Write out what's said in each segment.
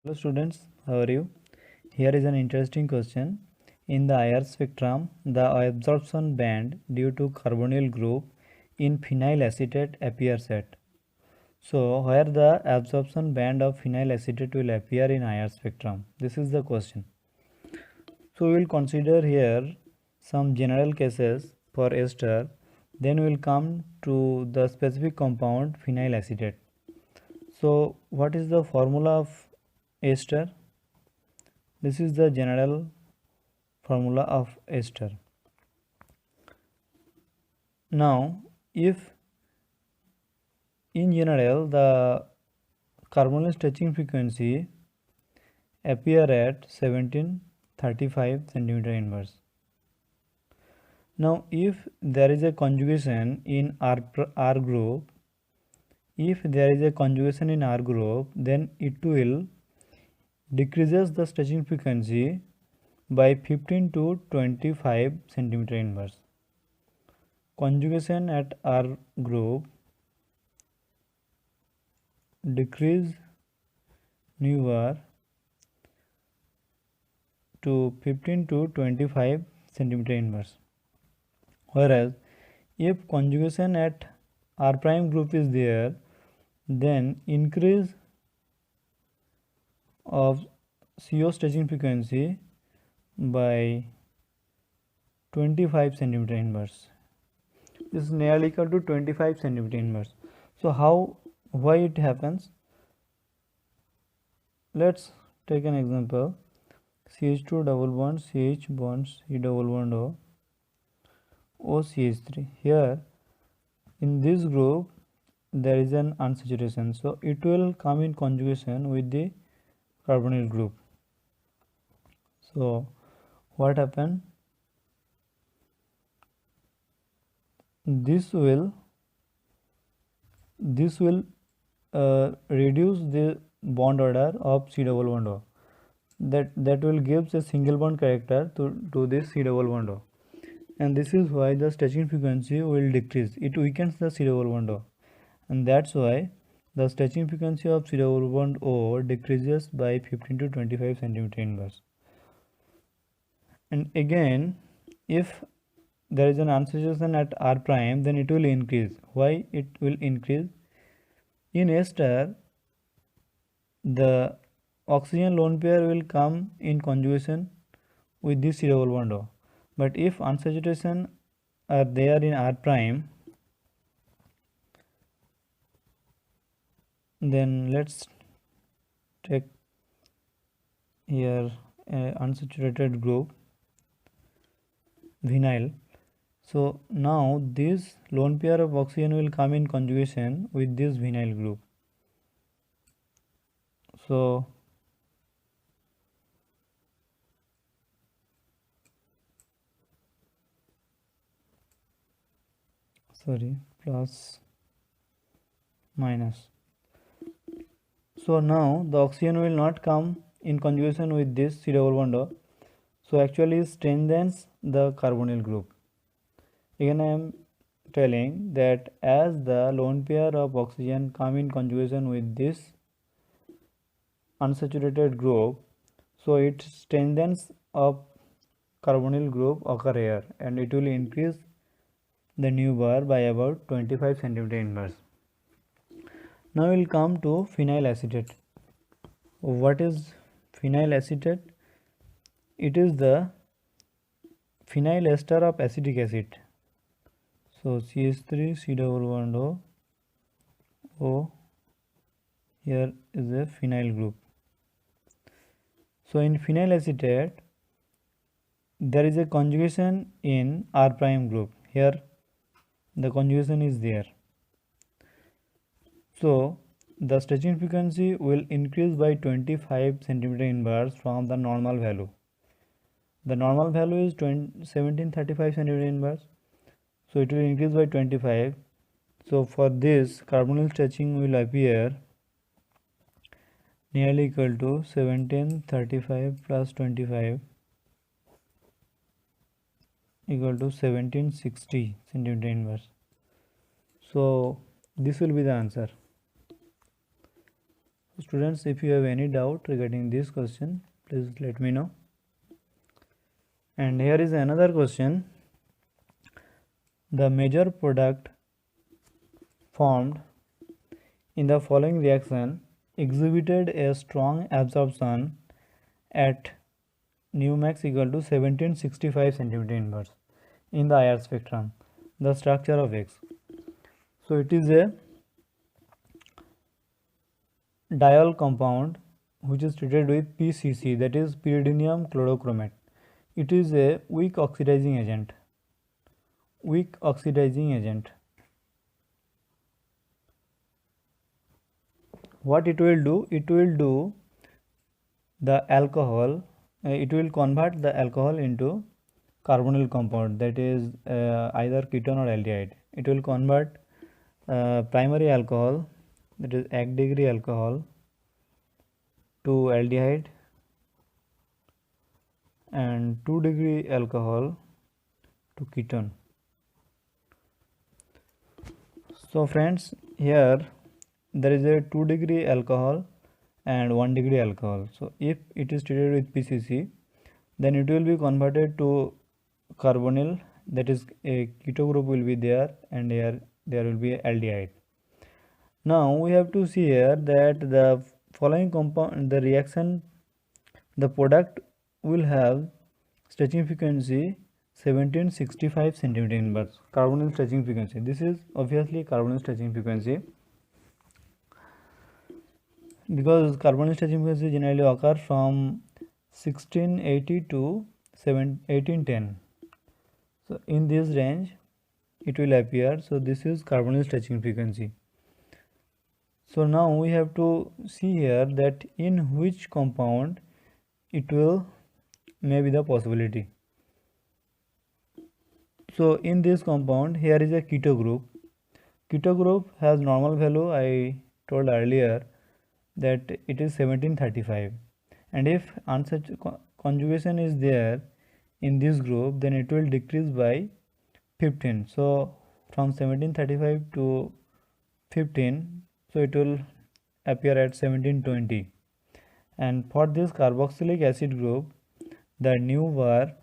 Hello students, how are you? Here is an interesting question. In the IR spectrum, the absorption band due to carbonyl group in phenyl acetate appears at. So, where the absorption band of phenyl acetate will appear in IR spectrum? This is the question. So, we will consider here some general cases for ester. Then we will come to the specific compound phenyl acetate. So, what is the formula of ester? This is the general formula of ester. Now, if in general the carbonyl stretching frequency appear at 1735 centimeter inverse. Now, if there is a conjugation in R group, then it will decreases the stretching frequency by 15 to 25 centimeter inverse. Conjugation at R group decrease nu bar to 15 to 25 centimeter inverse. Whereas if conjugation at R prime group is there, then increase of CO stretching frequency by 25 centimeter inverse. This is nearly equal to 25 centimeter inverse. So why it happens? Let's take an example. CH2 double bond CH bonds C double bond O OCH3. Here in this group there is an unsaturation, so it will come in conjugation with the carbonyl group. So what happened? This will reduce the bond order of C double bond O. That will give a single bond character to this C double bond O, and this is why the stretching frequency will decrease. It weakens the C double bond O, and that's why the stretching frequency of C double bond O decreases by 15 to 25 centimeter inverse. And again, if there is an unsaturation at R prime, then it will increase. Why it will increase? In ester, the oxygen lone pair will come in conjugation with this C double bond O. But if unsaturation are there in R prime, then let's take here unsaturated group vinyl. So now this lone pair of oxygen will come in conjugation with this vinyl group. So plus minus. So now the oxygen will not come in conjugation with this C double bond O. So actually strengthens the carbonyl group. Again I am telling that as the lone pair of oxygen come in conjugation with this unsaturated group, so it strengthens of carbonyl group occur here, and it will increase the nu bar by about 25 centimeter inverse. Now we will come to phenyl acetate. What is phenyl acetate? It is the phenyl ester of acetic acid. So CH3 C double bond O, here is a phenyl group. So in phenyl acetate there is a conjugation in R prime group. Here the conjugation is there. So the stretching frequency will increase by 25 centimeter inverse from the normal value. The normal value is 1735 centimeter inverse, so it will increase by 25. So for this carbonyl stretching will appear nearly equal to 1735 plus 25 equal to 1760 centimeter inverse. So this will be the answer. Students, if you have any doubt regarding this question, please let me know. And here is another question. The major product formed in the following reaction exhibited a strong absorption at nu max equal to 1765 centimeter inverse in the IR spectrum. The structure of X. So it is a diol compound which is treated with PCC, that is pyridinium chlorochromate. It is a weak oxidizing agent. Weak oxidizing agent. What it will do? It will do the alcohol, it will convert the alcohol into carbonyl compound, that is either ketone or aldehyde. It will convert primary alcohol, that is 1 degree alcohol, to aldehyde and 2 degree alcohol to ketone. So friends, here there is a 2 degree alcohol and 1 degree alcohol. So if it is treated with PCC, then it will be converted to carbonyl, that is a keto group will be there, and here there will be aldehyde. Now we have to see here that the following compound, the reaction, the product will have stretching frequency 1765 centimeter inverse, carbonyl stretching frequency. This is obviously carbonyl stretching frequency, because carbonyl stretching frequency generally occur from 1680 to 1810. So in this range it will appear. So this is carbonyl stretching frequency. So now we have to see here that in which compound it will may be the possibility. So in this compound, here is a keto group. Keto group has normal value, I told earlier that it is 1735, and if unsaturated conjugation is there in this group, then it will decrease by 15. So from 1735 to 15, so it will appear at 1720. And for this carboxylic acid group, the nu bar,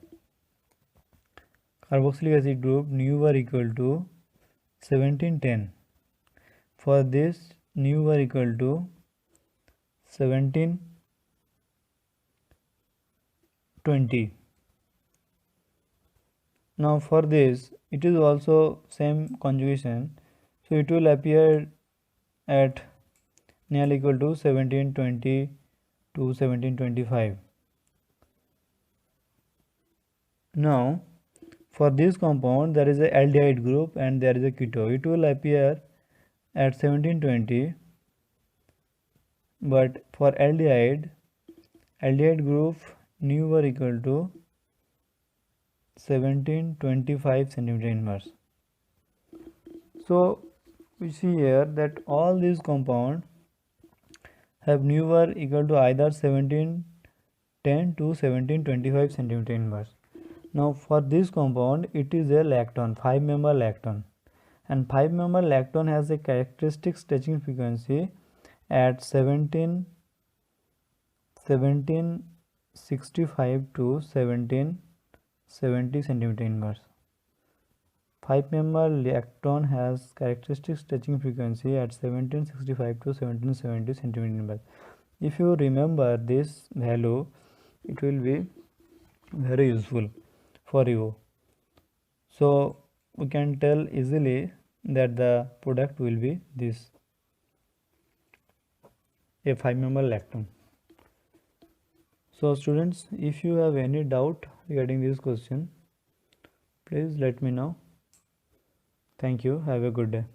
carboxylic acid group nu bar equal to 1710. For this nu bar equal to 1720. Now for this it is also same conjugation, so it will appear at nearly equal to 1720 to 1725. Now for this compound there is a aldehyde group and there is a keto. It will appear at 1720, but for aldehyde group nu bar equal to 1725 centimeter inverse. So we see here that all these compounds have nu bar equal to either 1710 to 1725 centimeter inverse. Now for this compound it is a lactone, 5-member lactone, and 5-member lactone has a characteristic stretching frequency at 1765 to 1770 centimeter inverse. 5-member lactone has characteristic stretching frequency at 1765 to 1770 centimeter inverse. If you remember this value, it will be very useful for you. So we can tell easily that the product will be this, a 5-member lactone. So students, if you have any doubt regarding this question, please let me know. Thank you. Have a good day.